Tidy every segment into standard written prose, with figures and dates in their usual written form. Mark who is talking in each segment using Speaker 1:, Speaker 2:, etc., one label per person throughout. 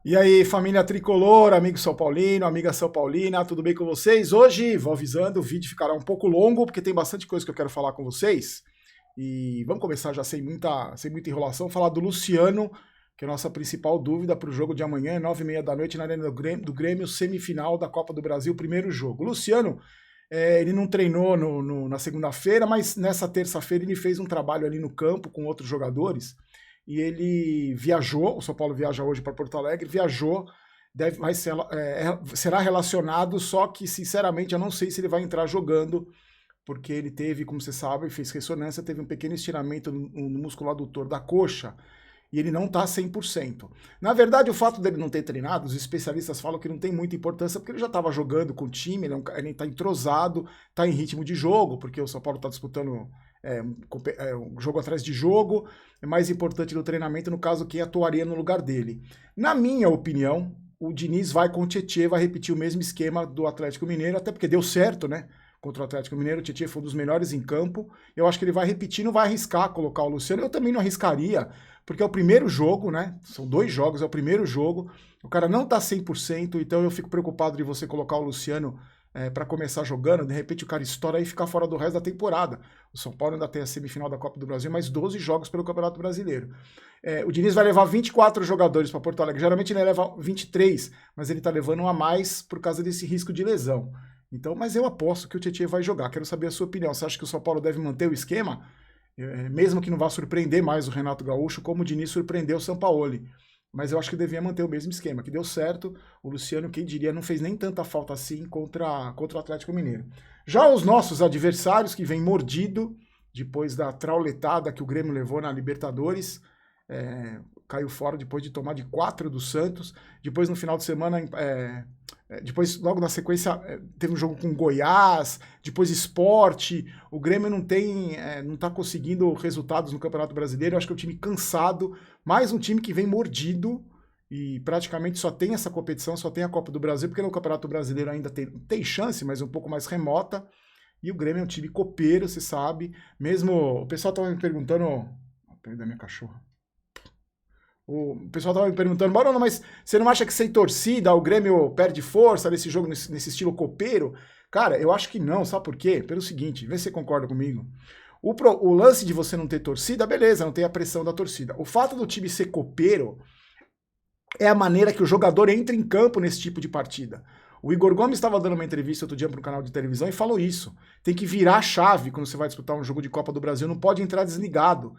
Speaker 1: E aí, família tricolor, amigo São Paulino, amiga São Paulina, tudo bem com vocês? Hoje, vou avisando, o vídeo ficará um pouco longo, porque tem bastante coisa que eu quero falar com vocês. E vamos começar já sem muita enrolação, falar do Luciano, que é a nossa principal dúvida para o jogo de amanhã, 9h30 da noite, na Arena do Grêmio, semifinal da Copa do Brasil, primeiro jogo. O Luciano, ele não treinou na segunda-feira, mas nessa terça-feira ele fez um trabalho ali no campo com outros jogadores, e ele viajou, o São Paulo viaja hoje para Porto Alegre, viajou, será relacionado, só que sinceramente eu não sei se ele vai entrar jogando, porque ele teve, como você sabe, fez ressonância, teve um pequeno estiramento no músculo adutor da coxa, e ele não está 100%. Na verdade, o fato dele não ter treinado, os especialistas falam que não tem muita importância, porque ele já estava jogando com o time, ele está entrosado, está em ritmo de jogo, porque o São Paulo está disputando um jogo atrás de jogo, é mais importante no treinamento, no caso, quem atuaria no lugar dele. Na minha opinião, o Diniz vai com o Tietê, vai repetir o mesmo esquema do Atlético Mineiro, até porque deu certo, né? Contra o Atlético Mineiro, o Tietê foi um dos melhores em campo. Eu acho que ele vai repetir, não vai arriscar colocar o Luciano. Eu também não arriscaria, porque é o primeiro jogo, né? São 2 jogos, é o primeiro jogo. O cara não tá 100%, então eu fico preocupado de você colocar o Luciano para começar jogando. De repente o cara estoura e ficar fora do resto da temporada. O São Paulo ainda tem a semifinal da Copa do Brasil, mais 12 jogos pelo Campeonato Brasileiro. O Diniz vai levar 24 jogadores para Porto Alegre. Geralmente ele leva 23, mas ele tá levando um a mais por causa desse risco de lesão. Então, mas eu aposto que o Tietê vai jogar. Quero saber a sua opinião. Você acha que o São Paulo deve manter o esquema? Mesmo que não vá surpreender mais o Renato Gaúcho, como o Diniz surpreendeu o Sampaoli. Mas eu acho que devia manter o mesmo esquema, que deu certo. O Luciano, quem diria, não fez nem tanta falta assim contra o Atlético Mineiro. Já os nossos adversários, que vem mordido, depois da trauletada que o Grêmio levou na Libertadores, caiu fora depois de tomar de 4 do Santos. Depois, no final de semana, depois, logo na sequência, teve um jogo com Goiás, depois Sport. O Grêmio não tá conseguindo resultados no Campeonato Brasileiro. Eu acho que é um time cansado, mais um time que vem mordido e praticamente só tem essa competição, só tem a Copa do Brasil, porque no Campeonato Brasileiro ainda tem chance, mas um pouco mais remota. E o Grêmio é um time copeiro, você sabe. Mesmo o pessoal tava me perguntando... Peraí, da minha cachorra. O pessoal tava me perguntando, Barona, mas você não acha que sem torcida o Grêmio perde força nesse jogo, nesse estilo copeiro? Cara, eu acho que não, sabe por quê? Pelo seguinte, vê se você concorda comigo. O lance de você não ter torcida, beleza, não tem a pressão da torcida. O fato do time ser copeiro é a maneira que o jogador entra em campo nesse tipo de partida. O Igor Gomes estava dando uma entrevista outro dia para um canal de televisão e falou isso. Tem que virar a chave quando você vai disputar um jogo de Copa do Brasil, não pode entrar desligado.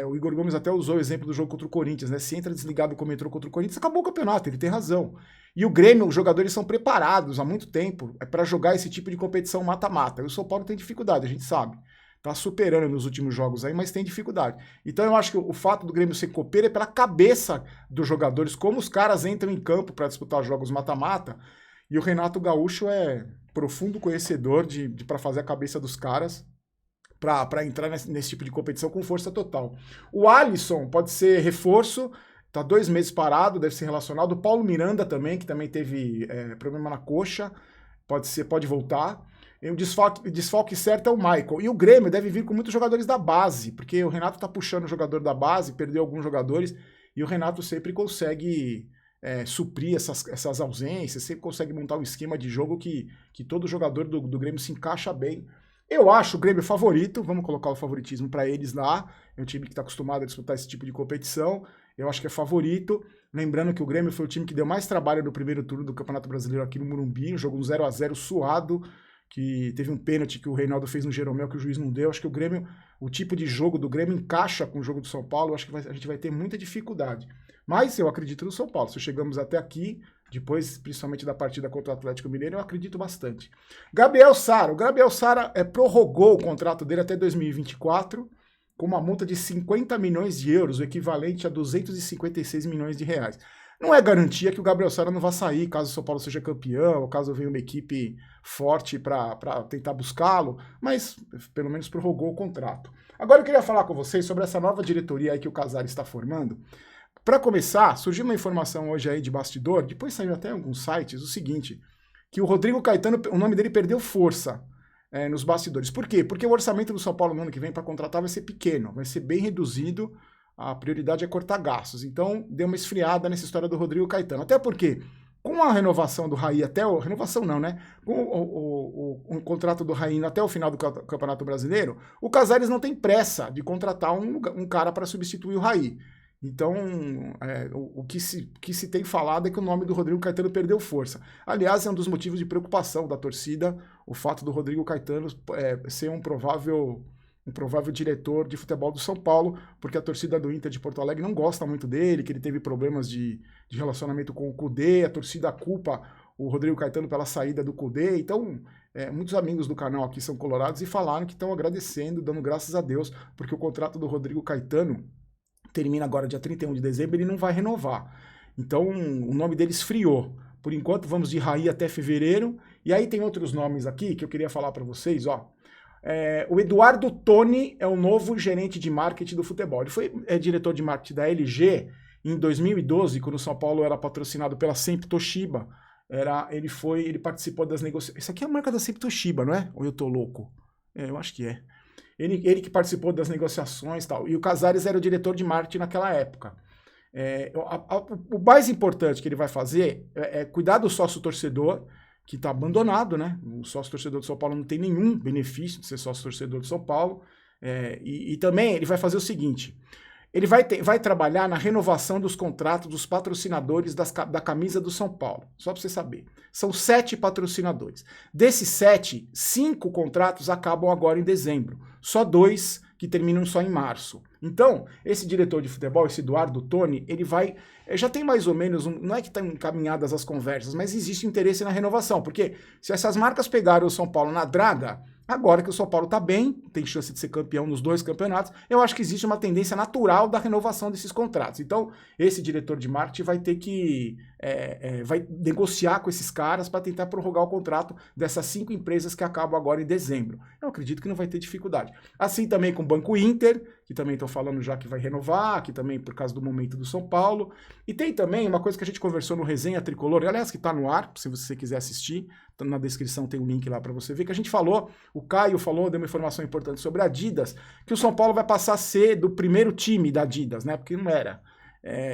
Speaker 1: O Igor Gomes até usou o exemplo do jogo contra o Corinthians, né? Se entra desligado como entrou contra o Corinthians, acabou o campeonato, ele tem razão. E o Grêmio, os jogadores são preparados há muito tempo para jogar esse tipo de competição mata-mata. E o São Paulo tem dificuldade, a gente sabe. Tá superando nos últimos jogos aí, mas tem dificuldade. Então eu acho que o fato do Grêmio ser copeiro é pela cabeça dos jogadores, como os caras entram em campo para disputar jogos mata-mata. E o Renato Gaúcho é profundo conhecedor para fazer a cabeça dos caras para entrar nesse tipo de competição com força total. O Alisson pode ser reforço, tá 2 meses parado, deve ser relacionado. O Paulo Miranda também, que também teve problema na coxa, pode voltar. E o desfalque certo é o Michael. E o Grêmio deve vir com muitos jogadores da base, porque o Renato tá puxando o jogador da base, perdeu alguns jogadores, e o Renato sempre consegue suprir essas ausências, sempre consegue montar um esquema de jogo que todo jogador do Grêmio se encaixa bem. Eu acho o Grêmio favorito, vamos colocar o favoritismo para eles lá, é um time que está acostumado a disputar esse tipo de competição, eu acho que é favorito, lembrando que o Grêmio foi o time que deu mais trabalho no primeiro turno do Campeonato Brasileiro aqui no Morumbi, um jogo 0-0 suado, que teve um pênalti que o Reinaldo fez no Jeromel que o juiz não deu, acho que o Grêmio, o tipo de jogo do Grêmio encaixa com o jogo do São Paulo, acho que a gente vai ter muita dificuldade, mas eu acredito no São Paulo, se chegamos até aqui, depois, principalmente da partida contra o Atlético Mineiro, eu acredito bastante. Gabriel Sara. O Gabriel Sara prorrogou o contrato dele até 2024 com uma multa de 50 milhões de euros, o equivalente a 256 milhões de reais. Não é garantia que o Gabriel Sara não vá sair caso o São Paulo seja campeão, ou caso venha uma equipe forte para tentar buscá-lo, mas pelo menos prorrogou o contrato. Agora eu queria falar com vocês sobre essa nova diretoria aí que o Casares está formando. Para começar, surgiu uma informação hoje aí de bastidor, depois saiu até em alguns sites, o seguinte, que o Rodrigo Caetano, o nome dele perdeu força nos bastidores. Por quê? Porque o orçamento do São Paulo no ano que vem para contratar vai ser pequeno, vai ser bem reduzido, a prioridade é cortar gastos. Então, deu uma esfriada nessa história do Rodrigo Caetano. Até porque, com a renovação do Raí renovação não, né? Com o contrato do Raí até o final do Campeonato Brasileiro, o Casares não tem pressa de contratar um cara para substituir o Raí. Então, o que se tem falado é que o nome do Rodrigo Caetano perdeu força. Aliás, é um dos motivos de preocupação da torcida, o fato do Rodrigo Caetano ser um provável diretor de futebol do São Paulo, porque a torcida do Inter de Porto Alegre não gosta muito dele, que ele teve problemas de relacionamento com o Cudê, a torcida culpa o Rodrigo Caetano pela saída do Cudê. Então, muitos amigos do canal aqui são colorados e falaram que estão agradecendo, dando graças a Deus, porque o contrato do Rodrigo Caetano termina agora dia 31 de dezembro, ele não vai renovar. Então, o nome dele esfriou. Por enquanto, vamos de Raí até fevereiro. E aí tem outros nomes aqui que eu queria falar para vocês, ó. O Eduardo Toni é o novo gerente de marketing do futebol. Ele foi diretor de marketing da LG em 2012, quando o São Paulo era patrocinado pela Sempre Toshiba. Ele participou das negociações. Isso aqui é a marca da Sempre Toshiba, não é? Ou eu tô louco? Eu acho que é. Ele que participou das negociações e tal. E o Casares era o diretor de marketing naquela época. O mais importante que ele vai fazer é cuidar do sócio-torcedor, que está abandonado, né? O sócio-torcedor de São Paulo não tem nenhum benefício de ser sócio-torcedor de São Paulo. E também ele vai fazer o seguinte: ele vai trabalhar na renovação dos contratos dos patrocinadores da camisa do São Paulo. Só para você saber. São 7 patrocinadores. Desses 7, 5 contratos acabam agora em dezembro. Só 2 que terminam só em março. Então, esse diretor de futebol, esse Eduardo Toni, ele vai... Já tem mais ou menos, não é que estão encaminhadas as conversas, mas existe interesse na renovação, porque se essas marcas pegaram o São Paulo na draga, agora que o São Paulo está bem, tem chance de ser campeão nos 2 campeonatos, eu acho que existe uma tendência natural da renovação desses contratos. Então, esse diretor de marketing vai ter que... vai negociar com esses caras para tentar prorrogar o contrato dessas 5 empresas que acabam agora em dezembro. Eu acredito que não vai ter dificuldade. Assim também com o Banco Inter, que também estão falando já que vai renovar, que também por causa do momento do São Paulo. E tem também uma coisa que a gente conversou no Resenha Tricolor, aliás, que está no ar, se você quiser assistir, na descrição tem um link lá para você ver, que a gente falou, o Caio falou, deu uma informação importante sobre a Adidas, que o São Paulo vai passar a ser do primeiro time da Adidas, né? Porque não era.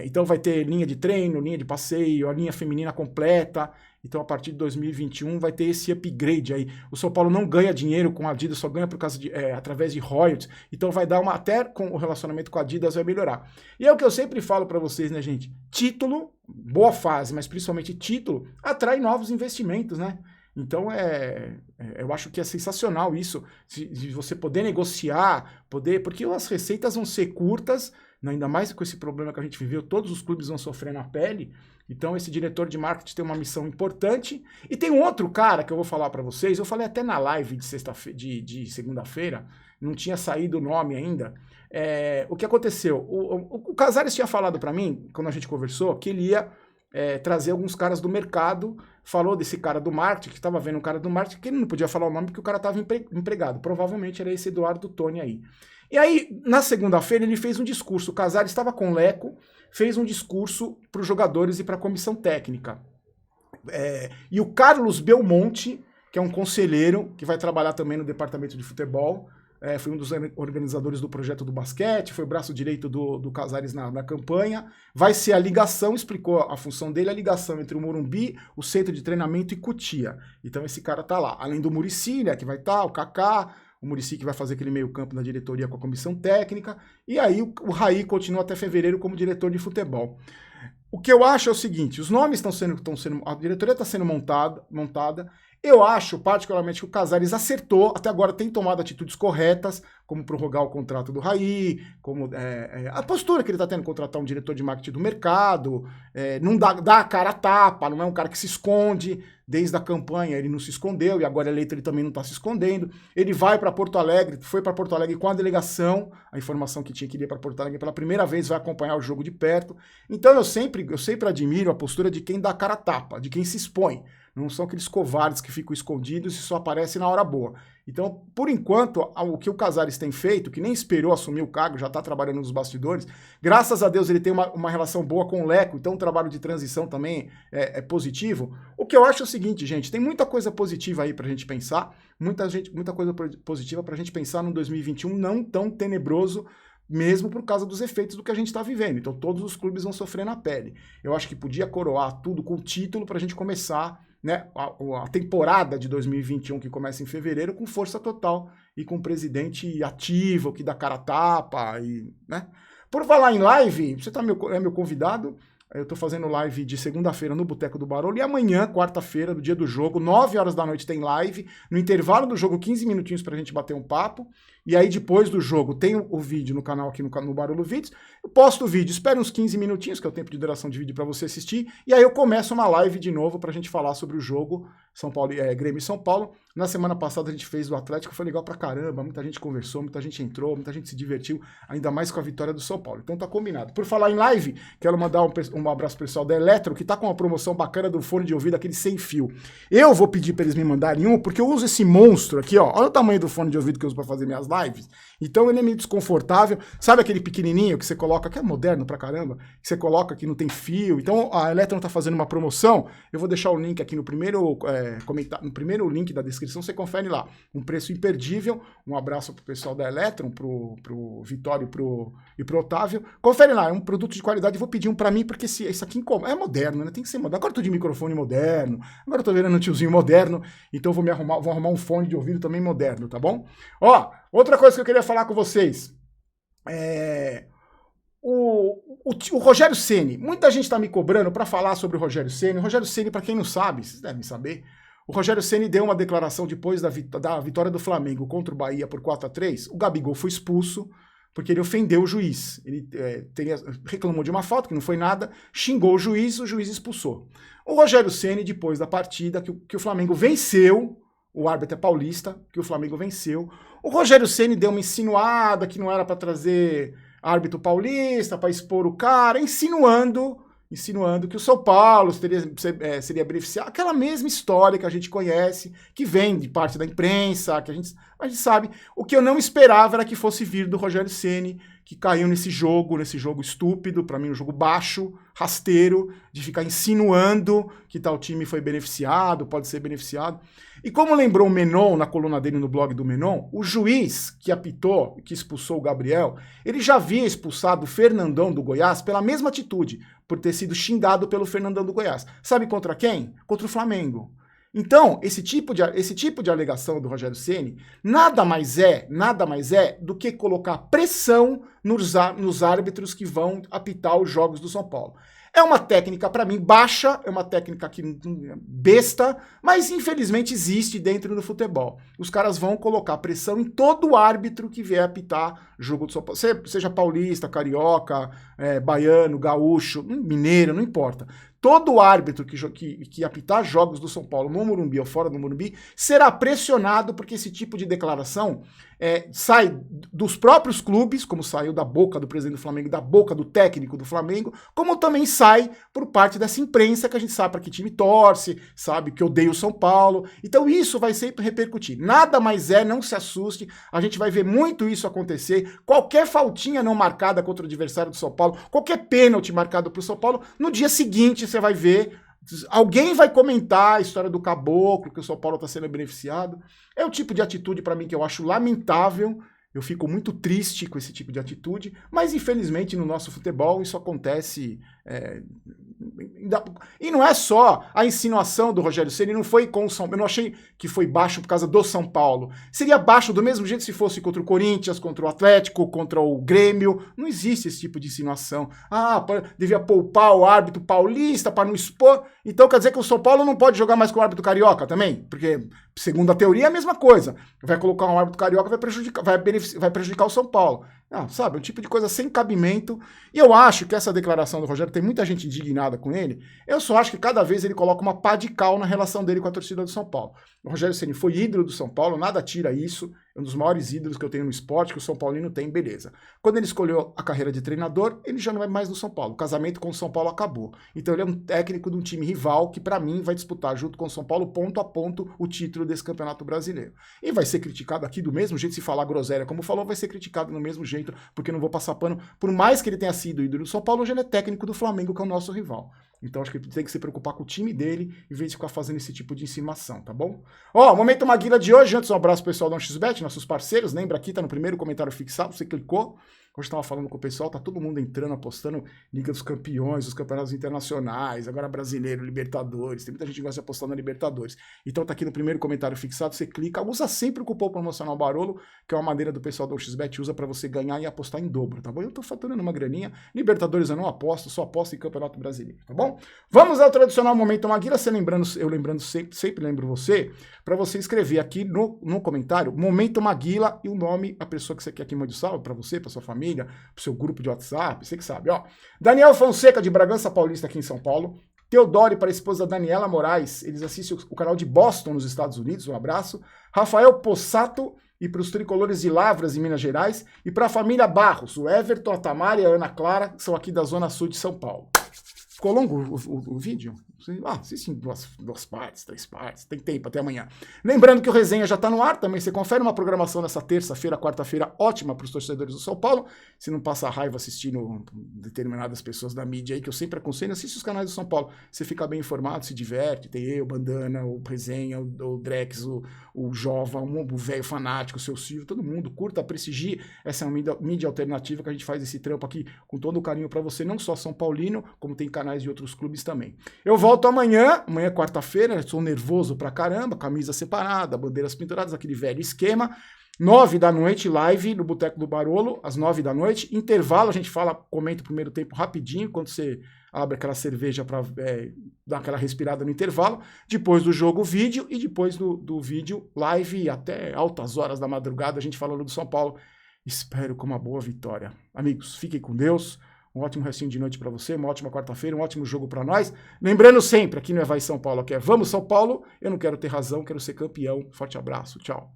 Speaker 1: Então vai ter linha de treino, linha de passeio, a linha feminina completa. Então a partir de 2021 vai ter esse upgrade aí. O São Paulo não ganha dinheiro com a Adidas, só ganha por causa através de royalties. Então vai dar até com o relacionamento com a Adidas vai melhorar. E é o que eu sempre falo para vocês, né, gente? Título, boa fase, mas principalmente título, atrai novos investimentos, né? Então eu acho que é sensacional isso, de você poder negociar, porque as receitas vão ser curtas, ainda mais com esse problema que a gente viveu, todos os clubes vão sofrer na pele. Então esse diretor de marketing tem uma missão importante. E tem um outro cara que eu vou falar para vocês, eu falei até na live de segunda-feira, não tinha saído o nome ainda. O que aconteceu? O Casares tinha falado para mim, quando a gente conversou, que ele ia trazer alguns caras do mercado, falou desse cara do marketing, que estava vendo um cara do marketing, que ele não podia falar o nome porque o cara estava empregado. Provavelmente era esse Eduardo Toni aí. E aí, na segunda-feira, ele fez um discurso. O Casares estava com o Leco, fez um discurso para os jogadores e para a comissão técnica. E o Carlos Belmonte, que é um conselheiro, que vai trabalhar também no departamento de futebol, foi um dos organizadores do projeto do basquete, foi o braço direito do Casares na campanha, vai ser a ligação, explicou a função dele, a ligação entre o Morumbi, o centro de treinamento e Cotia. Então esse cara tá lá, além do Muricy, né, que vai estar, o Kaká, o Muricy que vai fazer aquele meio campo na diretoria com a comissão técnica, e aí o Raí continua até fevereiro como diretor de futebol. O que eu acho é o seguinte, os nomes estão sendo a diretoria está sendo montada. Eu acho, particularmente, que o Casares acertou, até agora tem tomado atitudes corretas, como prorrogar o contrato do Raí, como a postura que ele está tendo, contratar um diretor de marketing do mercado, não dá a cara a tapa, não é um cara que se esconde, desde a campanha ele não se escondeu, e agora eleito ele também não está se escondendo. Ele vai para Porto Alegre, foi para Porto Alegre com a delegação, a informação que tinha que ir para Porto Alegre pela primeira vez, vai acompanhar o jogo de perto. Então eu sempre admiro a postura de quem dá a cara a tapa, de quem se expõe. Não são aqueles covardes que ficam escondidos e só aparecem na hora boa. Então, por enquanto, o que o Casares tem feito, que nem esperou assumir o cargo, já está trabalhando nos bastidores, graças a Deus ele tem uma relação boa com o Leco, então o trabalho de transição também é positivo. O que eu acho é o seguinte, gente, tem muita coisa positiva aí para a gente pensar, muita coisa positiva para a gente pensar num 2021 não tão tenebroso mesmo por causa dos efeitos do que a gente está vivendo. Então todos os clubes vão sofrer na pele. Eu acho que podia coroar tudo com título para a gente começar, né, a temporada de 2021, que começa em fevereiro, com força total e com um presidente ativo, que dá cara a tapa, e, né? Por falar em live, você é meu convidado. Eu tô fazendo live de segunda-feira no Boteco do Barolo, e amanhã, quarta-feira, no dia do jogo, 9 horas da noite tem live, no intervalo do jogo, 15 minutinhos pra gente bater um papo, e aí depois do jogo tem o vídeo no canal aqui no Barolo Vídeos, eu posto o vídeo, espero uns 15 minutinhos, que é o tempo de duração de vídeo pra você assistir, e aí eu começo uma live de novo pra gente falar sobre o jogo Grêmio e São Paulo. Na semana passada a gente fez do Atlético, foi legal pra caramba, muita gente conversou, muita gente entrou, muita gente se divertiu, ainda mais com a vitória do São Paulo. Então tá combinado. Por falar em live, quero mandar um abraço pro pessoal da Eletro, que tá com uma promoção bacana do fone de ouvido, aquele sem fio. Eu vou pedir pra eles me mandarem um, porque eu uso esse monstro aqui, ó. Olha o tamanho do fone de ouvido que eu uso pra fazer minhas lives. Então ele é meio desconfortável. Sabe aquele pequenininho que você coloca, que é moderno pra caramba, que você coloca que não tem fio. Então a Eletro tá fazendo uma promoção. Eu vou deixar o link aqui no primeiro comentário, no primeiro link da descrição, você confere lá. Um preço imperdível. Um abraço pro pessoal da Eletro, pro Vitório e pro Otávio. Confere lá, é um produto de qualidade. Eu vou pedir um pra mim, porque isso aqui é moderno, né? Tem que ser moderno. Agora eu tô de microfone moderno, agora eu tô virando um tiozinho moderno, então vou arrumar um fone de ouvido também moderno, tá bom? Ó, outra coisa que eu queria falar com vocês. O Rogério Ceni, muita gente tá me cobrando pra falar sobre o Rogério Ceni. O Rogério Ceni, pra quem não sabe, vocês devem saber, o Rogério Ceni deu uma declaração depois da vitória do Flamengo contra o Bahia por 4-3. O Gabigol foi expulso porque ele ofendeu o juiz. Ele reclamou de uma falta, que não foi nada, xingou o juiz expulsou. O Rogério Ceni, depois da partida, que o Flamengo venceu, o árbitro é paulista, que o Flamengo venceu, o Rogério Ceni deu uma insinuada que não era para trazer árbitro paulista, para expor o cara, insinuando que o São Paulo seria beneficiado. Aquela mesma história que a gente conhece, que vem de parte da imprensa, que a gente sabe. O que eu não esperava era que fosse vir do Rogério Ceni, que caiu nesse jogo estúpido, para mim um jogo baixo, rasteiro, de ficar insinuando que tal time foi beneficiado, pode ser beneficiado. E como lembrou o Menon, na coluna dele no blog do Menon, o juiz que apitou, que expulsou o Gabriel, ele já havia expulsado o Fernandão do Goiás pela mesma atitude, por ter sido xingado pelo Fernandão do Goiás. Sabe contra quem? Contra o Flamengo. Então, esse tipo de alegação do Rogério Ceni nada mais é do que colocar pressão nos árbitros que vão apitar os jogos do São Paulo. É uma técnica, para mim, baixa, é uma técnica que besta, mas infelizmente existe dentro do futebol. Os caras vão colocar pressão em todo árbitro que vier apitar jogo do São Paulo, seja paulista, carioca, baiano, gaúcho, mineiro, não importa. Todo árbitro que apitar jogos do São Paulo no Morumbi ou fora do Morumbi será pressionado, porque esse tipo de declaração sai dos próprios clubes, como saiu da boca do presidente do Flamengo, da boca do técnico do Flamengo, como também sai por parte dessa imprensa que a gente sabe para que time torce, sabe que odeia o São Paulo. Então isso vai sempre repercutir. Nada mais não se assuste, a gente vai ver muito isso acontecer. Qualquer faltinha não marcada contra o adversário do São Paulo, qualquer pênalti marcado para o São Paulo, no dia seguinte você vai ver, alguém vai comentar a história do Caboclo, que o São Paulo está sendo beneficiado. É o tipo de atitude, para mim, que eu acho lamentável. Eu fico muito triste com esse tipo de atitude, mas infelizmente no nosso futebol isso acontece. E não é só a insinuação do Rogério Ceni, não foi com o São Paulo. Eu não achei que foi baixo por causa do São Paulo. Seria baixo do mesmo jeito se fosse contra o Corinthians, contra o Atlético, contra o Grêmio. Não existe esse tipo de insinuação. Devia poupar o árbitro paulista para não expor. Então quer dizer que o São Paulo não pode jogar mais com o árbitro carioca também? Porque, segundo a teoria, é a mesma coisa. Vai colocar um árbitro carioca, vai prejudicar o São Paulo. Sabe, um tipo de coisa sem cabimento. E eu acho que essa declaração do Rogério, tem muita gente indignada com ele, eu só acho que cada vez ele coloca uma pá de cal na relação dele com a torcida do São Paulo. O Rogério Ceni foi ídolo do São Paulo, nada tira isso, é um dos maiores ídolos que eu tenho no esporte, que o São Paulino tem, beleza. Quando ele escolheu a carreira de treinador, ele já não é mais no São Paulo, o casamento com o São Paulo acabou. Então ele é um técnico de um time rival que, para mim, vai disputar junto com o São Paulo, ponto a ponto, o título desse Campeonato Brasileiro. E vai ser criticado aqui do mesmo jeito, se falar groselha como falou, vai ser criticado no mesmo jeito, porque não vou passar pano, por mais que ele tenha sido ídolo do São Paulo, hoje ele é técnico do Flamengo, que é o nosso rival. Então acho que ele tem que se preocupar com o time dele, em vez de ficar fazendo esse tipo de insinuação, tá bom? Momento Maguila de hoje, antes um abraço pro pessoal da 1xBet, nossos parceiros, lembra aqui, tá no primeiro comentário fixado, você clicou, Hoje eu estava falando com o pessoal, tá todo mundo entrando, apostando Liga dos Campeões, os campeonatos internacionais, agora brasileiro, Libertadores, tem muita gente que gosta de apostar na Libertadores. Então tá aqui no primeiro comentário fixado, você clica, usa sempre o cupom promocional Barolo, que é uma maneira do pessoal do XBet usa para você ganhar e apostar em dobro, tá bom? Eu tô faturando uma graninha, Libertadores eu não aposto, só aposto em Campeonato Brasileiro, tá bom? Vamos ao tradicional Momento Maguila, eu lembrando sempre lembro você, para você escrever aqui no comentário, Momento Maguila e o nome, a pessoa que você quer que mande salve para você, para sua família, pro seu grupo de WhatsApp, você que sabe, ó. Daniel Fonseca, de Bragança Paulista, aqui em São Paulo. Teodoro, para a esposa Daniela Moraes, eles assistem o canal de Boston, nos Estados Unidos, um abraço. Rafael Possato, e para os tricolores de Lavras, em Minas Gerais. E para a família Barros, o Everton, a Tamara e a Ana Clara, que são aqui da Zona Sul de São Paulo. Ficou longo o vídeo? Assiste em duas partes, 3 partes, tem tempo até amanhã. Lembrando que o Resenha já está no ar, também você confere uma programação nessa terça-feira, quarta-feira, ótima para os torcedores do São Paulo. Se não passa raiva assistindo determinadas pessoas da mídia aí, que eu sempre aconselho, assiste os canais do São Paulo. Você fica bem informado, se diverte, tem eu, Bandana, o Resenha, o Drex, o Jova, o velho fanático, o seu Silvio, todo mundo, curta, prestigie. Essa é uma mídia alternativa que a gente faz esse trampo aqui com todo o carinho para você, não só São Paulino, como tem canais de outros clubes também. Eu volto amanhã é quarta-feira, sou nervoso pra caramba, camisa separada, bandeiras penduradas, aquele velho esquema. 9 da noite, live no Boteco do Barolo, às 9 da noite. Intervalo, a gente comenta o primeiro tempo rapidinho, quando você abre aquela cerveja para dar aquela respirada no intervalo. Depois do jogo, vídeo, e depois do vídeo, live, até altas horas da madrugada, a gente falando do São Paulo. Espero com uma boa vitória. Amigos, fiquem com Deus. Um ótimo restinho de noite para você, uma ótima quarta-feira, um ótimo jogo para nós. Lembrando sempre, aqui não é Vai São Paulo, aqui é Vamos São Paulo. Eu não quero ter razão, quero ser campeão. Forte abraço, tchau.